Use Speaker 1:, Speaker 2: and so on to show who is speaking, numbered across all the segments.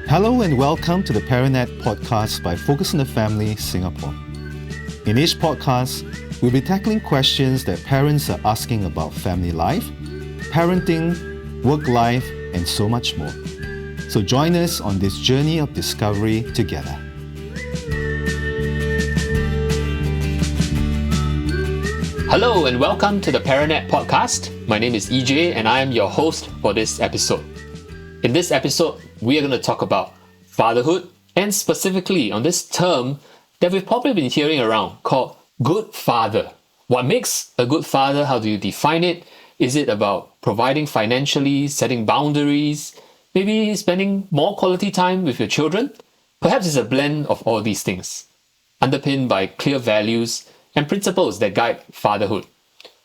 Speaker 1: Hello and welcome to the ParentNet podcast by Focus on the Family Singapore. In each podcast, we'll be tackling questions that parents are asking about family life, parenting, work life, and so much more. So join us on this journey of discovery together.
Speaker 2: Hello and welcome to the ParentNet podcast. My name is EJ and I am your host for this episode. In this episode, we are going to talk about fatherhood and specifically on this term that we've probably been hearing around called good father. What makes a good father? How do you define it? Is it about providing financially, setting boundaries, maybe spending more quality time with your children? Perhaps it's a blend of all these things, underpinned by clear values and principles that guide fatherhood.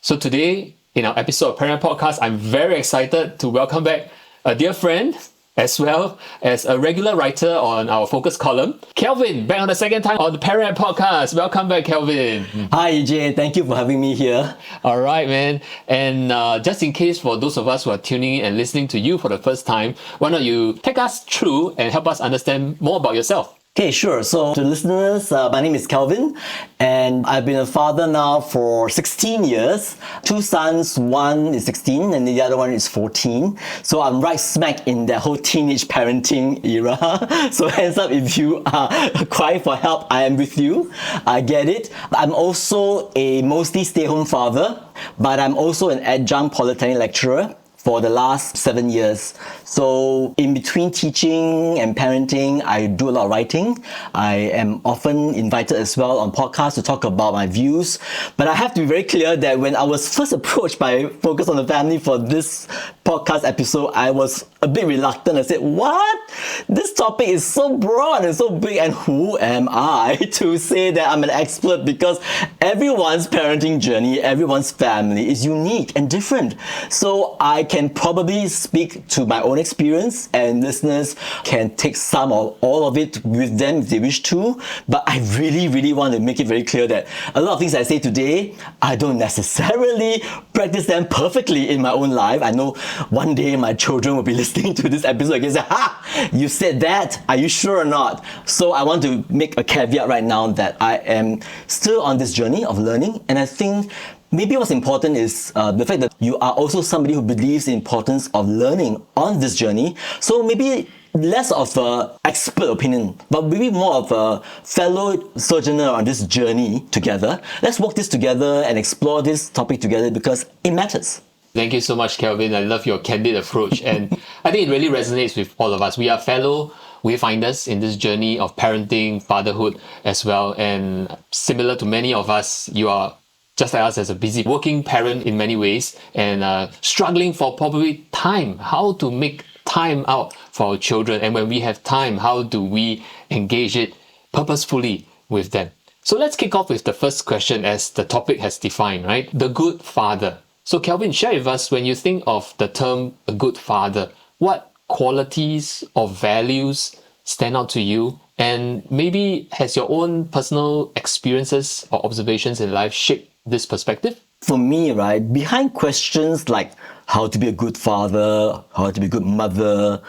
Speaker 2: So today, in our episode of ParentNet Podcast, I'm very excited to welcome back a dear friend, as well as a regular writer on our Focus column, Kelvin, back on the second time on the ParentNet Podcast. Welcome back, Kelvin.
Speaker 3: Hi, EJ. Thank you for having me here.
Speaker 2: All right, man. And just in case for those of us who are tuning in and listening to you for the first time, why don't you take us through and help us understand more about yourself?
Speaker 3: Okay, sure. So to listeners, my name is Kelvin and I've been a father now for 16 years. 2 sons, one is 16 and the other one is 14. So I'm right smack in that whole teenage parenting era. So hands up if you are crying for help, I am with you. I get it. I'm also a mostly stay-home father, but I'm also an adjunct polytechnic lecturer for the last 7 years. So in between teaching and parenting, I do a lot of writing. I am often invited as well on podcasts to talk about my views. But I have to be very clear that when I was first approached by Focus on the Family for this podcast episode, I was a bit reluctant. I said, what? This topic is so broad and so big, and who am I to say that I'm an expert? Because everyone's parenting journey, everyone's family is unique and different. So I can probably speak to my own experience and listeners can take some or all of it with them if they wish to. But I really want to make it very clear that a lot of things I say today, I don't necessarily practice them perfectly in my own life. I know one day my children will be listening to this episode and say, ha, you said that. Are you sure or not? So I want to make a caveat right now that I am still on this journey of learning. And I think maybe what's important is the fact that you are also somebody who believes the importance of learning on this journey. So maybe less of an expert opinion, but maybe more of a fellow sojourner on this journey together. Let's walk this together and explore this topic together because it matters.
Speaker 2: Thank you so much, Kelvin. I love your candid approach. And I think it really resonates with all of us. We are fellow wayfinders in this journey of parenting, fatherhood as well. And similar to many of us, you are just like us as a busy working parent in many ways and struggling for probably time, how to make time out for our children. And when we have time, how do we engage it purposefully with them? So let's kick off with the first question as the topic has defined, right? The good father. So Kelvin, share with us, when you think of the term a good father, what qualities or values stand out to you? And maybe has your own personal experiences or observations in life shaped this perspective?
Speaker 3: For me, right, behind questions like how to be a good father, how to be a good mother,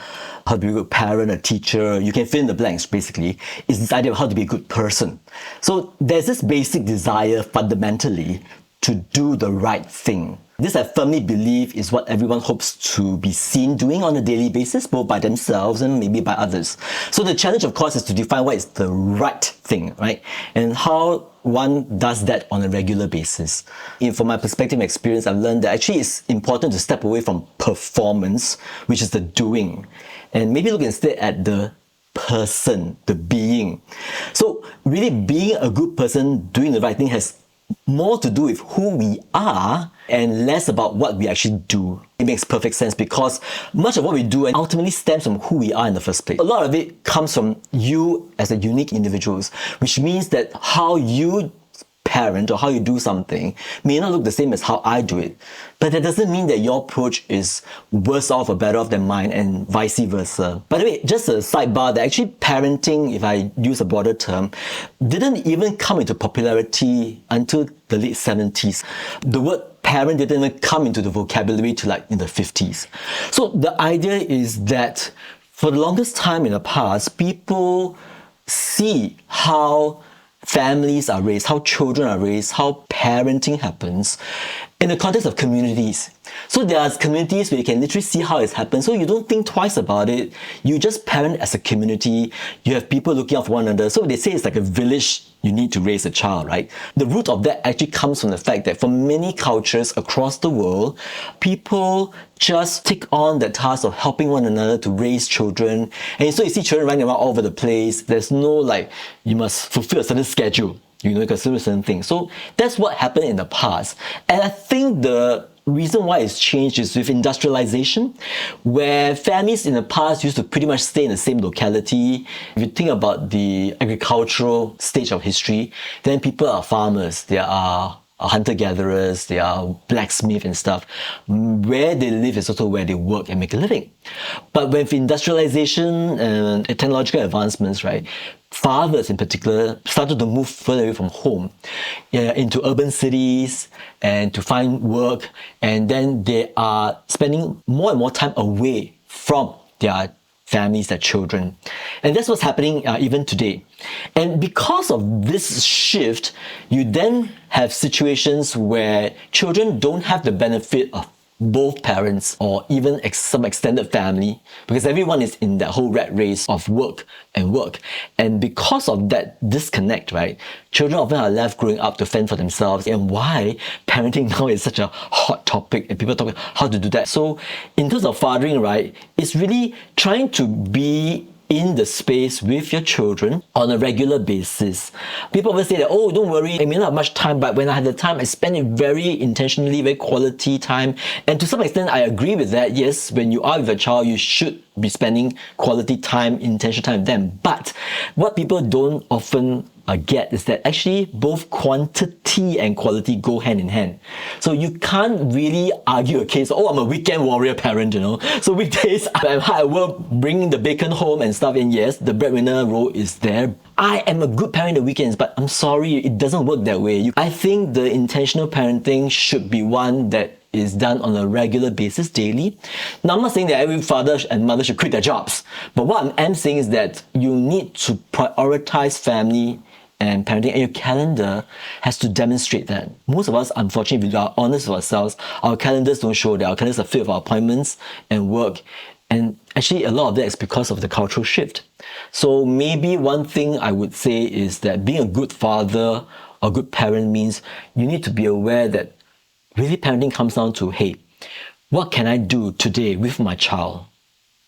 Speaker 3: how to be a good parent, a teacher, you can fill in the blanks basically, is this idea of how to be a good person. So there's this basic desire fundamentally to do the right thing. This I firmly believe is what everyone hopes to be seen doing on a daily basis, both by themselves and maybe by others. So the challenge, of course, is to define what is the right thing, right? And how one does that on a regular basis. From my perspective and experience, I've learned that actually it's important to step away from performance, which is the doing, and maybe look instead at the person, the being. So really being a good person, doing the right thing has more to do with who we are and less about what we actually do. It makes perfect sense because much of what we do ultimately stems from who we are in the first place. A lot of it comes from you as a unique individuals, which means that how you parent or how you do something may not look the same as how I do it. But that doesn't mean that your approach is worse off or better off than mine and vice versa. By the way, just a sidebar, that actually parenting, if I use a broader term, didn't even come into popularity until the late 70s. The word parent didn't even come into the vocabulary till like in the 50s. So the idea is that For the longest time in the past, people see how families are raised, how children are raised, how parenting happens in the context of communities. So there are communities where you can literally see how it happens. So you don't think twice about it. You just parent as a community. You have people looking out for one another. So they say it's like a village you need to raise a child, right? The root of that actually comes from the fact that for many cultures across the world, people just take on the task of helping one another to raise children. And so you see children running around all over the place. There's no like, you must fulfill a certain schedule. You can do certain things. So that's what happened in the past. And I think the reason why it's changed is with industrialization, where families in the past used to pretty much stay in the same locality. If you think about the agricultural stage of history, then people are farmers. They are hunter-gatherers, they are blacksmiths and stuff. Where they live is also where they work and make a living. But with industrialization and technological advancements, right, fathers in particular started to move further away from home into urban cities and to find work, and then they are spending more and more time away from their families, their children. And that's what's happening even today. And because of this shift, you then have situations where children don't have the benefit of both parents or even some extended family, because everyone is in that whole rat race of work. And because of that disconnect, right, children often are left growing up to fend for themselves, and why parenting now is such a hot topic and people talk about how to do that. So in terms of fathering, right, it's really trying to be in the space with your children on a regular basis. People always say that, oh, don't worry, I may not have much time, but when I have the time, I spend it very intentionally, very quality time. And to some extent, I agree with that. Yes, when you are with a child, you should be spending quality time, intentional time with them. But what people don't often get is that actually both quantity and quality go hand in hand. So you can't really argue a case, oh, I'm a weekend warrior parent, So weekdays, I'm hard at work, bringing the bacon home and stuff, and yes, the breadwinner role is there. I am a good parent on the weekends, but I'm sorry, it doesn't work that way. I think the intentional parenting should be one that is done on a regular basis, daily. Now, I'm not saying that every father and mother should quit their jobs, but what I'm saying is that you need to prioritize family and parenting, and your calendar has to demonstrate that. Most of us, unfortunately, if we are honest with ourselves, our calendars don't show that. Our calendars are filled with our appointments and work. And actually, a lot of that is because of the cultural shift. So maybe one thing I would say is that being a good father or good parent means you need to be aware that really parenting comes down to, hey, what can I do today with my child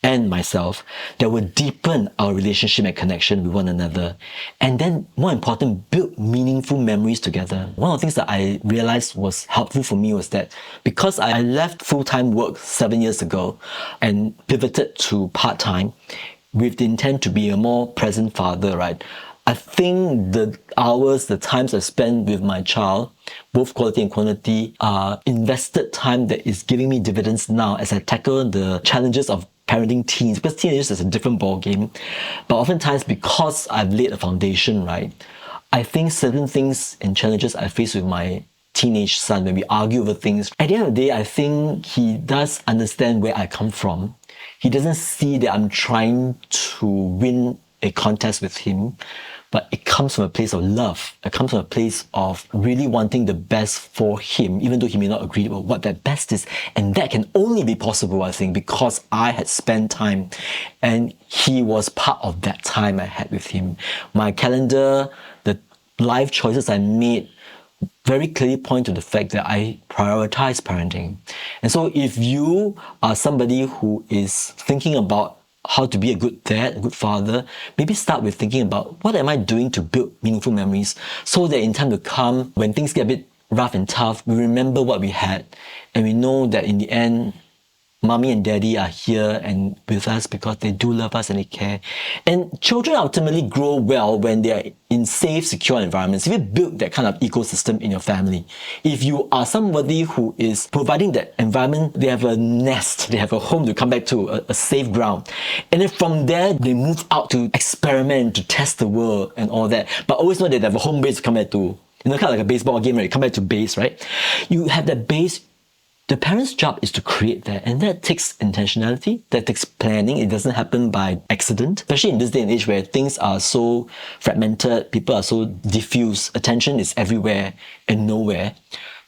Speaker 3: and myself that will deepen our relationship and connection with one another? And then, more important, build meaningful memories together. One of the things that I realized was helpful for me was that because I left full-time work 7 years ago and pivoted to part-time with the intent to be a more present father, right? I think the hours, the times I spend with my child, both quality and quantity, are invested time that is giving me dividends now as I tackle the challenges of parenting teens, because teenagers is a different ballgame. But oftentimes, because I've laid a foundation, right, I think certain things and challenges I face with my teenage son when we argue over things, at the end of the day, I think he does understand where I come from. He doesn't see that I'm trying to win a contest with him, but it comes from a place of love. It comes from a place of really wanting the best for him, even though he may not agree with what that best is. And that can only be possible, I think, because I had spent time and he was part of that time I had with him. My calendar, the life choices I made very clearly point to the fact that I prioritize parenting. And so if you are somebody who is thinking about how to be a good dad, a good father, maybe start with thinking about what am I doing to build meaningful memories so that in time to come, when things get a bit rough and tough, we remember what we had and we know that in the end, mommy and daddy are here and with us because they do love us and they care. And children ultimately grow well when they are in safe, secure environments. If you build that kind of ecosystem in your family, if you are somebody who is providing that environment, they have a nest, they have a home to come back to, a safe ground. And then from there, they move out to experiment, to test the world and all that. But always know that they have a home base to come back to. Kind of like a baseball game, right? Come back to base, right? You have that base. The parent's job is to create that, and that takes intentionality, that takes planning. It doesn't happen by accident, especially in this day and age where things are so fragmented, people are so diffuse, attention is everywhere and nowhere.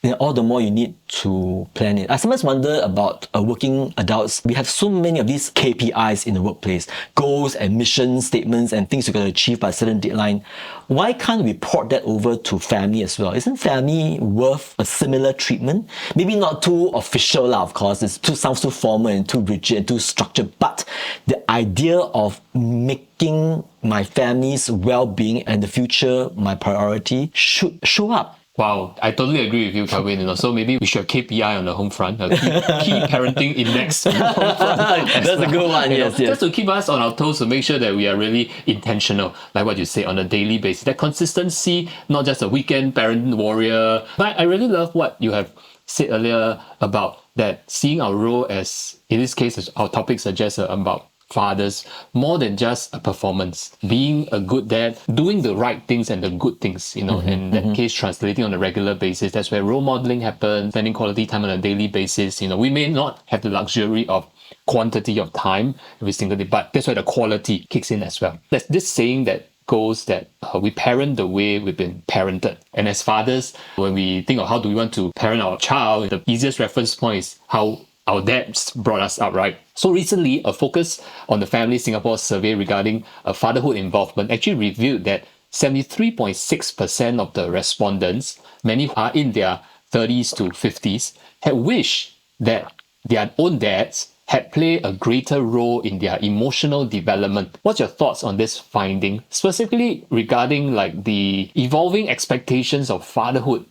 Speaker 3: Then all the more you need to plan it. I sometimes wonder about working adults. We have so many of these KPIs in the workplace, goals and mission statements and things you got to achieve by a certain deadline. Why can't we port that over to family as well? Isn't family worth a similar treatment? Maybe not too official, of course. It sounds too formal and too rigid and too structured. But the idea of making my family's well-being and the future my priority should show up.
Speaker 2: Wow, I totally agree with you, Kelvin. So maybe we should have KPI on the home front, a key parenting index on the home front.
Speaker 3: That's a good one, yes.
Speaker 2: Just to keep us on our toes, to make sure that we are really intentional, like what you say, on a daily basis. That consistency, not just a weekend parent warrior. But I really love what you have said earlier about that seeing our role as, in this case, as our topic suggests, about fathers, more than just a performance, being a good dad, doing the right things and the good things, in that case, translating on a regular basis. That's where role modeling happens, spending quality time on a daily basis. We may not have the luxury of quantity of time every single day, but that's where the quality kicks in as well. There's this saying that goes that we parent the way we've been parented. And as fathers, when we think of how do we want to parent our child, the easiest reference point is how our dads brought us up, right? So recently, a focus on the Family Singapore survey regarding fatherhood involvement actually revealed that 73.6% of the respondents, many who are in their 30s to 50s, had wished that their own dads had played a greater role in their emotional development. What's your thoughts on this finding, specifically regarding like the evolving expectations of fatherhood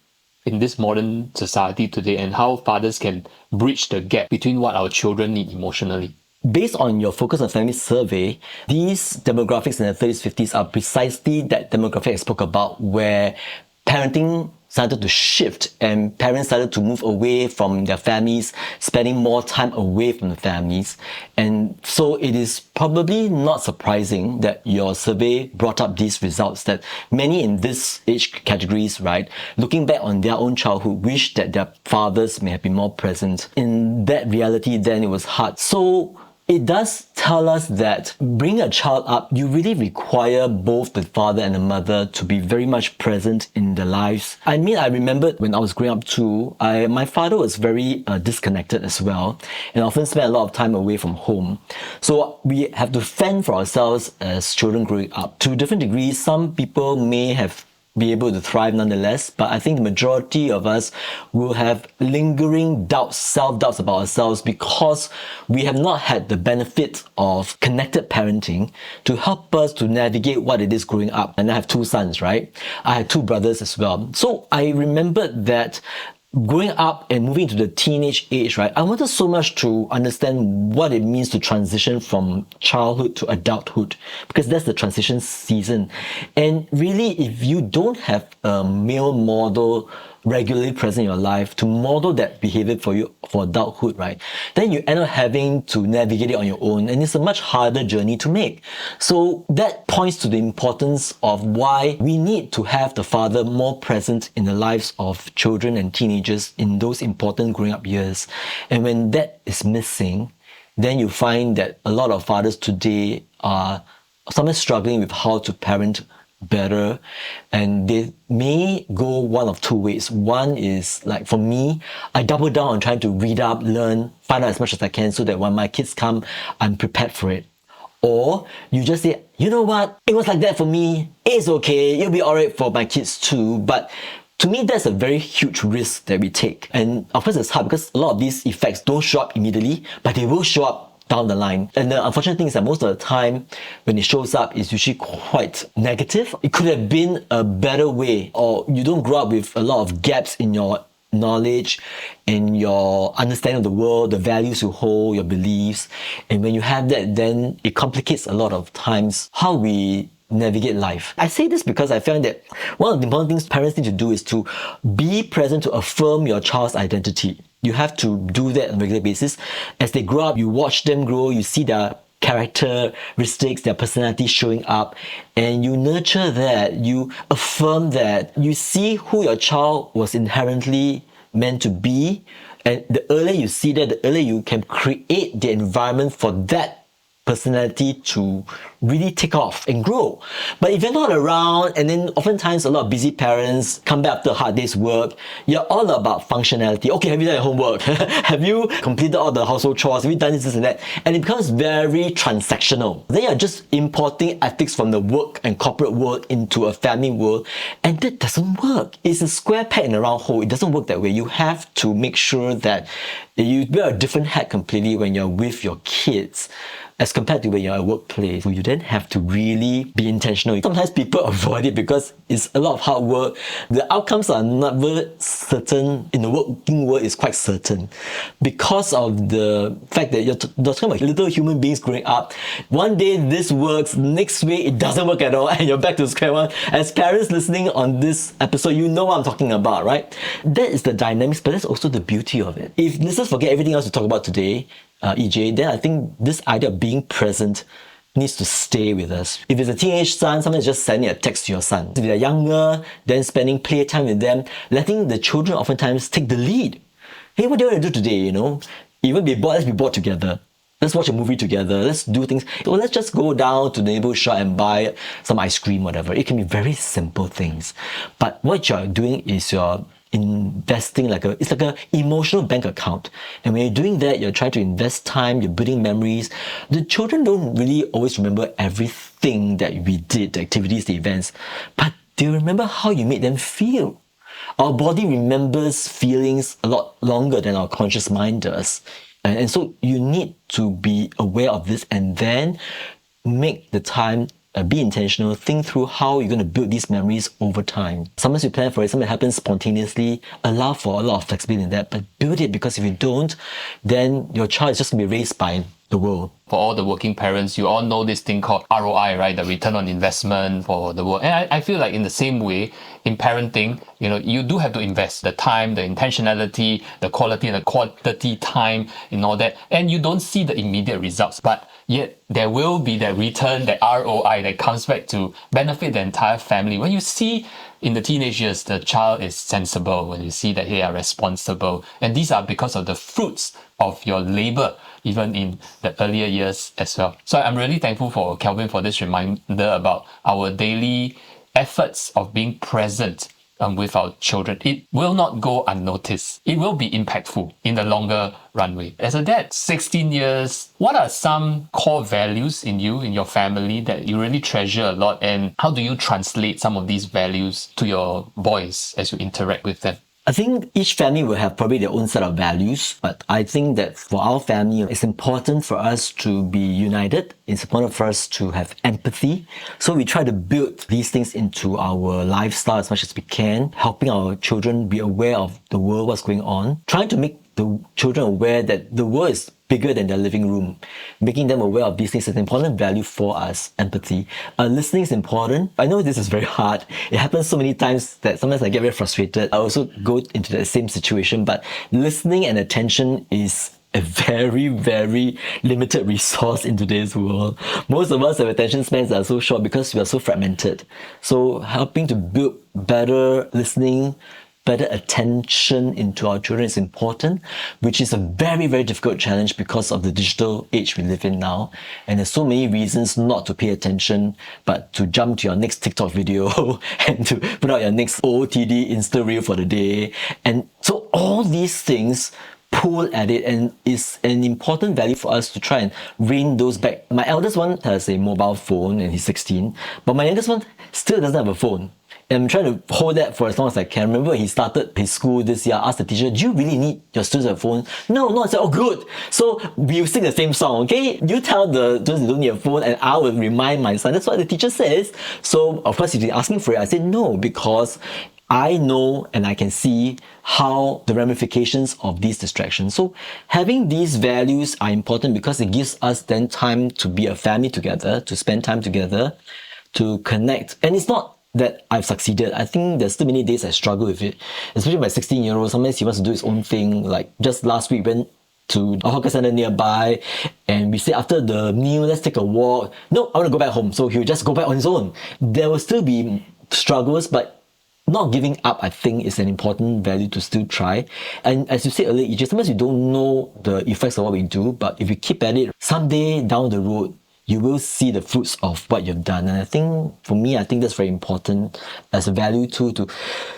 Speaker 2: in this modern society today, and how fathers can bridge the gap between what our children need emotionally?
Speaker 3: Based on your focus on family survey, these demographics in the 30s, 50s are precisely that demographic I spoke about, where parenting started to shift and parents started to move away from their families, spending more time away from the families. And so it is probably not surprising that your survey brought up these results, that many in this age categories, right, looking back on their own childhood, wish that their fathers may have been more present. In that reality, then it was hard. So it does tell us that bringing a child up, you really require both the father and the mother to be very much present in their lives. I mean, I remembered when I was growing up too, my father was very disconnected as well, and often spent a lot of time away from home. So we have to fend for ourselves as children growing up. To different degrees, some people may have be able to thrive nonetheless, but I think the majority of us will have lingering doubts, self-doubts about ourselves, because we have not had the benefit of connected parenting to help us to navigate what it is growing up. And I have two sons, right? I had two brothers as well. So I remembered that growing up and moving to the teenage age, right, I wanted so much to understand what it means to transition from childhood to adulthood, because that's the transition season. And really, if you don't have a male model regularly present in your life to model that behavior for you for adulthood, right, then you end up having to navigate it on your own, and it's a much harder journey to make. So that points to the importance of why we need to have the father more present in the lives of children and teenagers in those important growing up years. And when that is missing, then you find that a lot of fathers today are sometimes struggling with how to parent better, and they may go one of two ways. One is, like for me, I double down on trying to read up, learn, find out as much as I can so that when my kids come, I'm prepared for it. Or you just say, you know what, it was like that for me, it's okay, it'll be alright for my kids too. But to me, that's a very huge risk that we take. And of course it's hard because a lot of these effects don't show up immediately, but they will show up down the line. And the unfortunate thing is that most of the time when it shows up, it's usually quite negative. It could have been a better way, or you don't grow up with a lot of gaps in your knowledge, in your understanding of the world, the values you hold, your beliefs. And when you have that, then it complicates a lot of times how we navigate life. I say this because I found that one of the important things parents need to do is to be present to affirm your child's identity. You have to do that on a regular basis. As they grow up, you watch them grow, you see their characteristics, their personality showing up, and you nurture that, you affirm that, you see who your child was inherently meant to be, And the earlier you see that, the earlier you can create the environment for that personality to really take off and grow. But if you're not around, and then oftentimes a lot of busy parents come back after a hard day's work, you're all about functionality. Okay, have you done your homework? Have you completed all the household chores? Have you done this and that? And it becomes very transactional. Then you're just importing ethics from the work and corporate world into a family world, and that doesn't work. It's a square peg in a round hole. It doesn't work that way. You have to make sure that you wear a different hat completely when you're with your kids as compared to when you're at workplace. So you then have to really be intentional. Sometimes people avoid it because it's a lot of hard work. The outcomes are never certain. In the working world, it's quite certain because of the fact that you're talking about little human beings growing up. One day this works, next week it doesn't work at all, and you're back to square one. As parents listening on this episode, you know what I'm talking about, right? That is the dynamics, but that's also the beauty of it. If listeners forget everything else we talk about today, EJ, then I think this idea of being present needs to stay with us. If it's a teenage son, sometimes just sending a text to your son. If they're younger, then spending playtime with them, letting the children oftentimes take the lead. Hey, what do you want to do today, Even be bored, let's be bored together. Let's watch a movie together. Let's do things. Or let's just go down to the neighborhood shop and buy some ice cream, whatever. It can be very simple things. But what you're doing is you're investing it's like an emotional bank account. And when you're doing that, you're trying to invest time, you're building memories. The children don't really always remember everything that we did, the activities, the events, but they remember how you made them feel. Our body remembers feelings a lot longer than our conscious mind does. And so you need to be aware of this and then make the time, be intentional, think through how you're going to build these memories over time. Sometimes you plan for it, something happens spontaneously, allow for a lot of flexibility in that, but build it, because if you don't, then your child is just going to be raised by the world.
Speaker 2: For all the working parents, you all know this thing called ROI, right? The return on investment for the work. And I feel like in the same way, in parenting, you do have to invest the time, the intentionality, the quality and the quantity time and all that. And you don't see the immediate results, but yet there will be that return, that ROI that comes back to benefit the entire family. When you see in the teenage years, the child is sensible, when you see that they are responsible, and these are because of the fruits of your labor, even in the earlier years as well. So I'm really thankful for Kelvin for this reminder about our daily efforts of being present with our children. It will not go unnoticed. It will be impactful in the longer runway. As a dad, 16 years, what are some core values in you, in your family, that you really treasure a lot? And how do you translate some of these values to your boys as you interact with them?
Speaker 3: I think each family will have probably their own set of values, but I think that for our family, it's important for us to be united. It's important for us to have empathy. So we try to build these things into our lifestyle as much as we can, helping our children be aware of the world, what's going on, trying to make the children aware that the world is bigger than their living room. Making them aware of these things is an important value for us. Empathy. Listening is important. I know this is very hard. It happens so many times that sometimes I get very frustrated. I also go into the same situation, but listening and attention is a very, very limited resource in today's world. Most of us have attention spans that are so short because we are so fragmented. So helping to build better listening, better attention into our children is important, which is a very, very difficult challenge because of the digital age we live in now. And there's so many reasons not to pay attention, but to jump to your next TikTok video and to put out your next OOTD Insta Reel for the day. And so all these things pull at it, and is an important value for us to try and rein those back. My eldest one has a mobile phone and he's 16, but my youngest one still doesn't have a phone. And I'm trying to hold that for as long as I can. Remember when he started his school this year, I asked the teacher, do you really need your students to have a phone? No. I said, oh good. So we'll sing the same song, okay? You tell the students they don't need a phone and I will remind my son. That's what the teacher says. So of course, if they're asking for it, I said no, because I know and I can see how the ramifications of these distractions. So having these values are important because it gives us then time to be a family together, to spend time together, to connect. And it's not that I've succeeded. I think there's still many days I struggle with it. Especially my 16-year-old, sometimes he wants to do his own thing. Like just last week, went to a hawker center nearby and we said after the meal, let's take a walk. No, I want to go back home. So he'll just go back on his own. There will still be struggles, but not giving up, I think, is an important value to still try. And as you said earlier, sometimes you don't know the effects of what we do, but if you keep at it, someday down the road, you will see the fruits of what you've done. And I think, for me, I think that's very important as a value too, to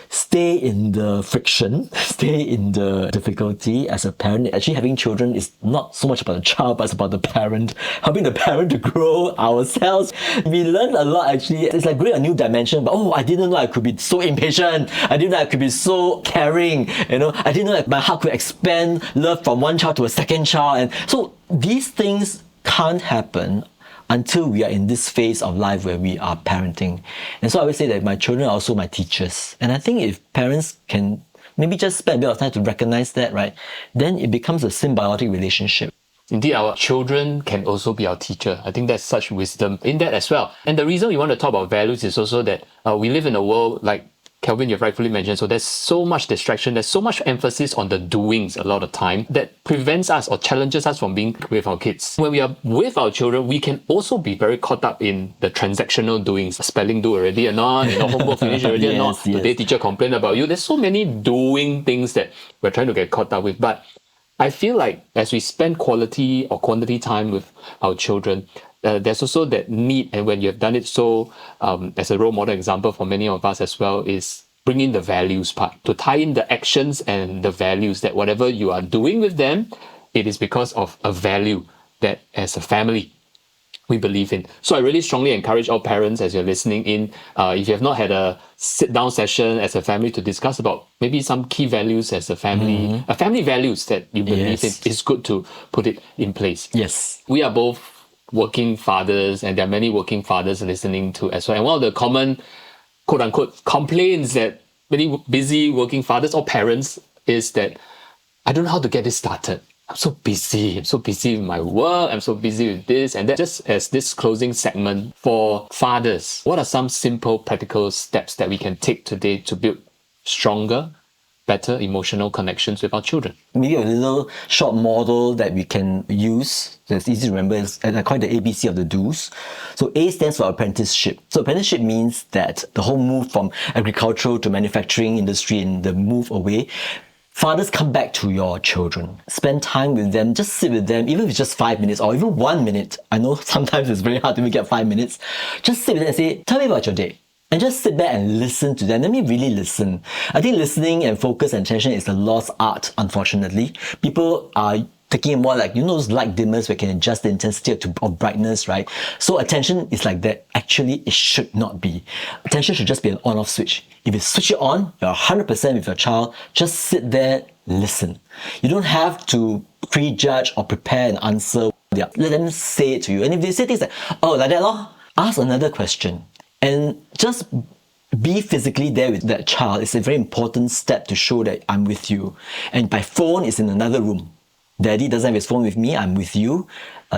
Speaker 3: stay in the friction, stay in the difficulty as a parent. Actually, having children is not so much about the child, but it's about the parent, helping the parent to grow ourselves. We learn a lot, actually. It's like growing a new dimension, but I didn't know I could be so impatient. I didn't know I could be so caring. I didn't know that my heart could expand love from one child to a second child. And so these things can't happen until we are in this phase of life where we are parenting. And so I always say that my children are also my teachers. And I think if parents can maybe just spend a bit of time to recognize that, right, then it becomes a symbiotic relationship.
Speaker 2: Indeed, our children can also be our teacher. I think there's such wisdom in that as well. And the reason we want to talk about values is also that we live in a world, like Kelvin, you've rightfully mentioned, so there's so much distraction, there's so much emphasis on the doings a lot of time that prevents us or challenges us from being with our kids. When we are with our children, we can also be very caught up in the transactional doings. Spelling do already or not, homework finish already or not, today teacher complained about you. There's so many doing things that we're trying to get caught up with. But I feel like as we spend quality or quantity time with our children, there's also that need, and when you've done it so, as a role model example for many of us as well, is bring in the values part, to tie in the actions and the values, that whatever you are doing with them, it is because of a value that as a family we believe in. So I really strongly encourage all parents, as you're listening in, if you have not had a sit-down session as a family to discuss about maybe some key values as a family, family values that you believe in, it's good to put it in place.
Speaker 3: Yes.
Speaker 2: We are both working fathers, and there are many working fathers listening to as well. And one of the common, quote-unquote, complaints that many busy working fathers or parents is that I don't know how to get this started. I'm so busy with my work, I'm so busy with this and that. Just as this closing segment for fathers, what are some simple practical steps that we can take today to build stronger, better emotional connections with our children?
Speaker 3: Maybe a little short model that we can use that's easy to remember is, and I call it the ABC of the do's. So A stands for apprenticeship. So apprenticeship means that the whole move from agricultural to manufacturing industry and the move away, fathers, come back to your children. Spend time with them, just sit with them, even if it's just 5 minutes or even 1 minute. I know sometimes it's very hard to make it 5 minutes. Just sit with them and say, tell me about your day. And just sit back and listen to them. Let me really listen. I think listening and focus and attention is a lost art, unfortunately. People are taking it more like, those light dimmers where you can adjust the intensity of brightness, right? So attention is like that. Actually, it should not be. Attention should just be an on-off switch. If you switch it on, you're 100% with your child. Just sit there, listen. You don't have to prejudge or prepare an answer. Let them say it to you. And if they say things like, oh, like that, lor, ask another question. And just be physically there with that child is a very important step to show that I'm with you. And by phone, it's in another room. Daddy doesn't have his phone with me, I'm with you.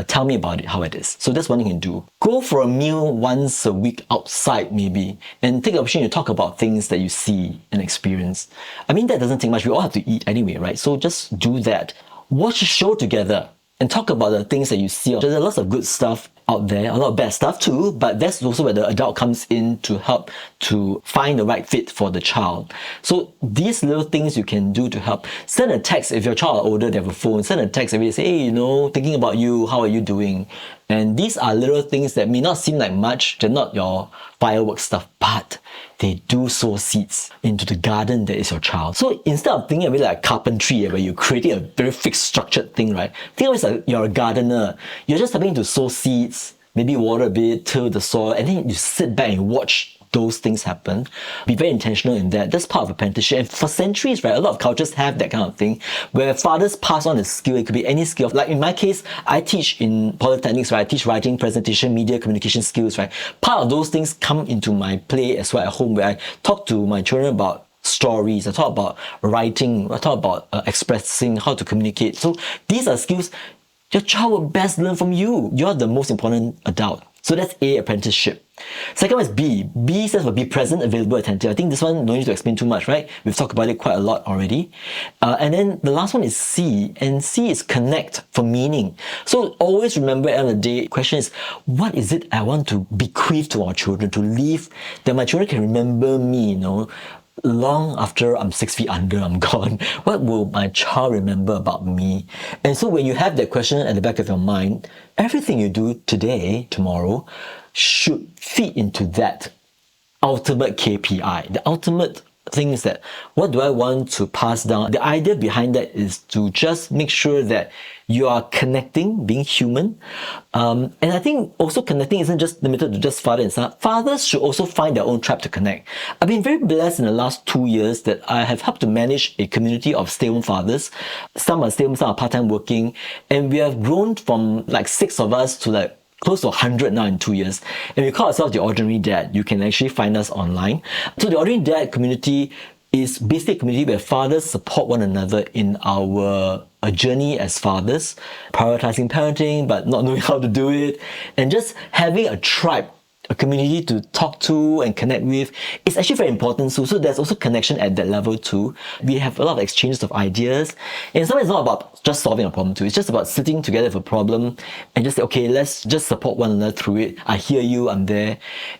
Speaker 3: Tell me about it, how it is. So that's one thing you can do. Go for a meal once a week outside maybe, and take the opportunity to talk about things that you see and experience. I mean, that doesn't take much. We all have to eat anyway, right? So just do that. Watch a show together and talk about the things that you see. There's lots of good stuff out there, a lot of bad stuff too, but that's also where the adult comes in to help to find the right fit for the child. So these little things you can do to help. Send a text if your child are older, they have a phone. Send a text every day, say, hey, thinking about you, how are you doing? And these are little things that may not seem like much, they're not your fireworks stuff, but they do sow seeds into the garden that is your child. So instead of thinking of it like carpentry, where you're creating a very fixed, structured thing, right? Think of it as you're a gardener. You're just having to sow seeds, maybe water a bit, till the soil, and then you sit back and watch those things happen. Be very intentional in that. That's part of apprenticeship. And for centuries, right, a lot of cultures have that kind of thing, where fathers pass on a skill. It could be any skill. Like in my case, I teach in polytechnics, right? I teach writing, presentation, media, communication skills, right? Part of those things come into my play as well at home, where I talk to my children about stories, I talk about writing, I talk about expressing, how to communicate. So these are skills your child will best learn from you. You're the most important adult. So that's A, apprenticeship. Second one is B. B stands for be present, available, attentive. I think this one no need to explain too much, right? We've talked about it quite a lot already. And then the last one is C, and C is connect, for meaning. So always remember at the end of the day, the question is, what is it I want to bequeath to our children, to leave, that my children can remember me, long after I'm 6 feet under, I'm gone, what will my child remember about me? And so when you have that question at the back of your mind, everything you do today, tomorrow, should fit into that ultimate KPI. The ultimate thing is that, what do I want to pass down? The idea behind that is to just make sure that you are connecting, being human. And I think also connecting isn't just limited to just father and son. Fathers should also find their own tribe to connect. I've been very blessed in the last 2 years that I have helped to manage a community of stay-home fathers. Some are stay-home, some are part-time working. And we have grown from like 6 of us to like close to 100 now in 2 years. And we call ourselves the Ordinary Dad. You can actually find us online. So the Ordinary Dad community is basically a community where fathers support one another in our journey as fathers, prioritizing parenting but not knowing how to do it, and just having a tribe, a community to talk to and connect with is actually very important too. So there's also connection at that level too. We have a lot of exchanges of ideas. And sometimes it's not about just solving a problem too. It's just about sitting together with a problem and just say, okay, let's just support one another through it. I hear you, I'm there.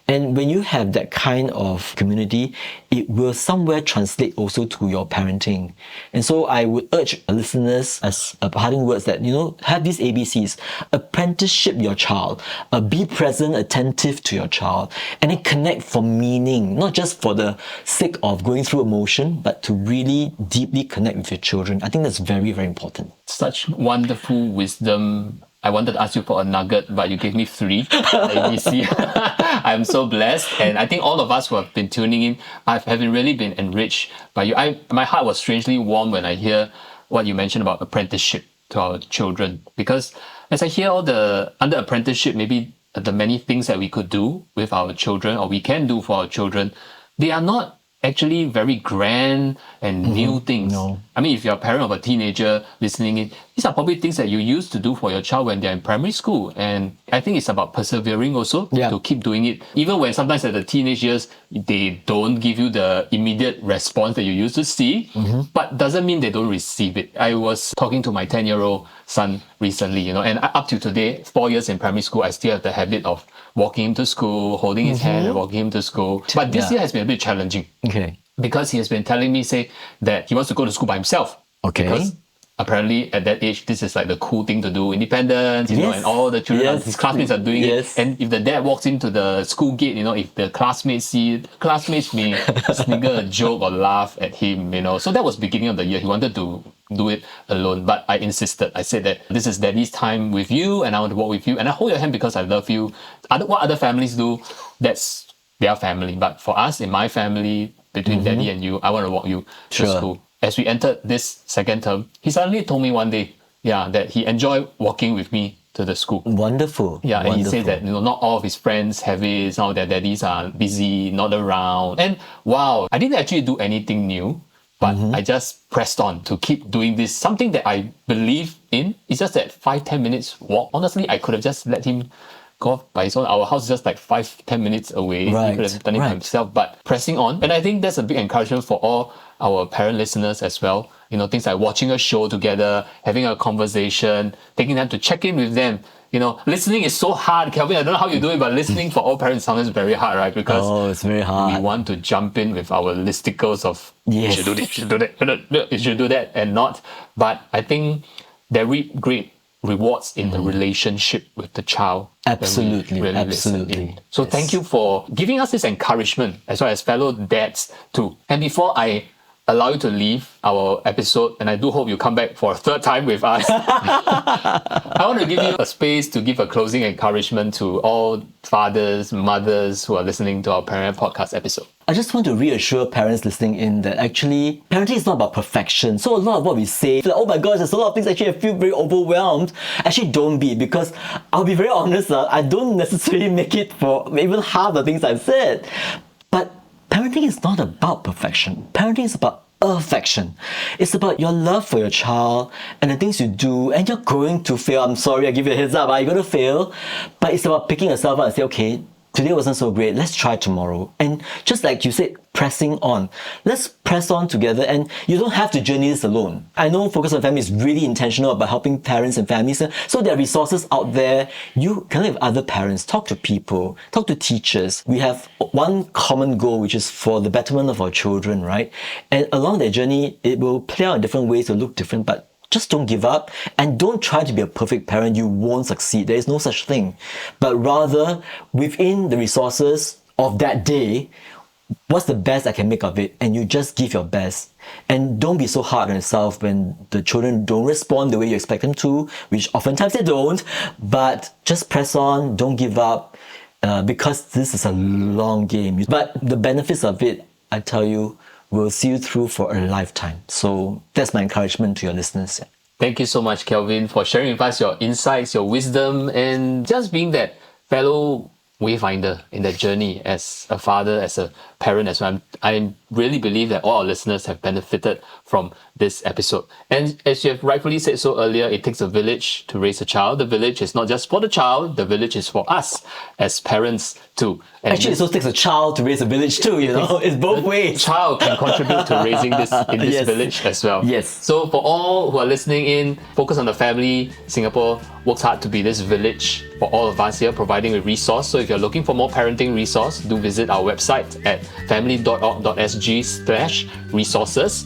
Speaker 3: And when you have that kind of community, it will somewhere translate also to your parenting. And so I would urge listeners as parting words that, have these ABCs. Apprenticeship your child. Be present, attentive to your child, and then connect for meaning, not just for the sake of going through emotion, but to really deeply connect with your children. I think that's very, very important.
Speaker 2: Such wonderful wisdom. I wanted to ask you for a nugget, but you gave me 3 ABC. I'm so blessed. And I think all of us who have been tuning in, have really been enriched by you. My heart was strangely warm when I hear what you mentioned about apprenticeship to our children. Because as I hear under apprenticeship, maybe the many things that we could do with our children, or we can do for our children, they are not actually very grand and new things.
Speaker 3: No.
Speaker 2: I mean, if you're a parent of a teenager listening in, these are probably things that you used to do for your child when they're in primary school. And I think it's about persevering also to keep doing it. Even when sometimes at the teenage years, they don't give you the immediate response that you used to see, but doesn't mean they don't receive it. I was talking to my 10-year-old son recently, and up to today, 4 years in primary school, I still have the habit of walking him to school, holding his hand and walking him to school. But this year has been a bit challenging.
Speaker 3: Okay.
Speaker 2: Because he has been telling me, that he wants to go to school by himself.
Speaker 3: Okay.
Speaker 2: Because apparently at that age, this is like the cool thing to do, independence, and all the children, his classmates are doing it. And if the dad walks into the school gate, if the classmates see it, classmates may snigger a joke or laugh at him, So that was beginning of the year. He wanted to do it alone, but I insisted. I said that this is daddy's time with you and I want to walk with you and I hold your hand because I love you. What other families do, that's their family. But for us, in my family, between daddy and you, I want to walk you to school. As we entered this second term, he suddenly told me one day, that he enjoyed walking with me to the school.
Speaker 3: Wonderful.
Speaker 2: And he said that not all of his friends have it, some of their daddies are busy, not around. And wow, I didn't actually do anything new, but I just pressed on to keep doing this, something that I believe in. It's just that 5-10 minutes walk. Honestly, I could have just let him go off by his own. Our house is just like 5-10 minutes away. He could have done it by himself, but pressing on. And I think that's a big encouragement for all our parent listeners as well. Things like watching a show together, having a conversation, taking time to check in with them. Listening is so hard, Kelvin. I don't know how you do it, but listening for all parents sometimes is very hard, right? Because
Speaker 3: it's very hard.
Speaker 2: We want to jump in with our listicles of you should do this, you should do that, you should do that, and not. But I think there are great rewards in the relationship with the child.
Speaker 3: Absolutely,
Speaker 2: really
Speaker 3: absolutely.
Speaker 2: So thank you for giving us this encouragement as well as fellow dads too. And before I allow you to leave our episode, and I do hope you come back for a third time with us, I want to give you a space to give a closing encouragement to all fathers, mothers who are listening to our Parent Podcast episode.
Speaker 3: I just want to reassure parents listening in that actually parenting is not about perfection. So a lot of what we say, like, oh my gosh, there's a lot of things actually I feel very overwhelmed. Actually, don't be, because I'll be very honest, I don't necessarily make it for even half the things I've said. But parenting is not about perfection. Parenting is about affection. It's about your love for your child and the things you do, and you're going to fail. I'm sorry, I give you a heads up, you're going to fail. But it's about picking yourself up and say, okay, today wasn't so great, let's try tomorrow. And just like you said, pressing on. Let's press on together, and you don't have to journey this alone. I know Focus on Family is really intentional about helping parents and families, so there are resources out there. You can live with other parents, talk to people, talk to teachers. We have one common goal, which is for the betterment of our children, right? And along that journey, it will play out in different ways, to look different, but just don't give up, and don't try to be a perfect parent. You won't succeed. There is no such thing. But rather, within the resources of that day, what's the best I can make of it? And you just give your best. And don't be so hard on yourself when the children don't respond the way you expect them to, which oftentimes they don't. But just press on, don't give up, because this is a long game. But the benefits of it, I tell you, will see you through for a lifetime. So that's my encouragement to your listeners.
Speaker 2: Thank you so much, Kelvin, for sharing with us your insights, your wisdom, and just being that fellow wayfinder in that journey as a father, as a parent as well. I really believe that all our listeners have benefited from this episode. And as you have rightfully said so earlier, it takes a village to raise a child. The village is not just for the child, the village is for us as parents too. And
Speaker 3: actually, it also takes a child to raise a village too, you know. It's both ways.
Speaker 2: Child can contribute to raising this in this
Speaker 3: Yes.
Speaker 2: village as well.
Speaker 3: Yes.
Speaker 2: So for all who are listening in, Focus on the Family Singapore works hard to be this village for all of us here, providing a resource. So if you're looking for more parenting resource, do visit our website at family.org.sg/resources.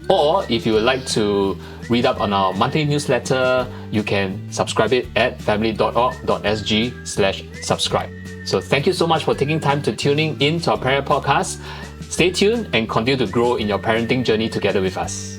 Speaker 2: Or if you would like to read up on our monthly newsletter, you can subscribe it at family.org.sg/subscribe. So thank you so much for taking time to tuning in to our Parent Podcast. Stay tuned and continue to grow in your parenting journey together with us.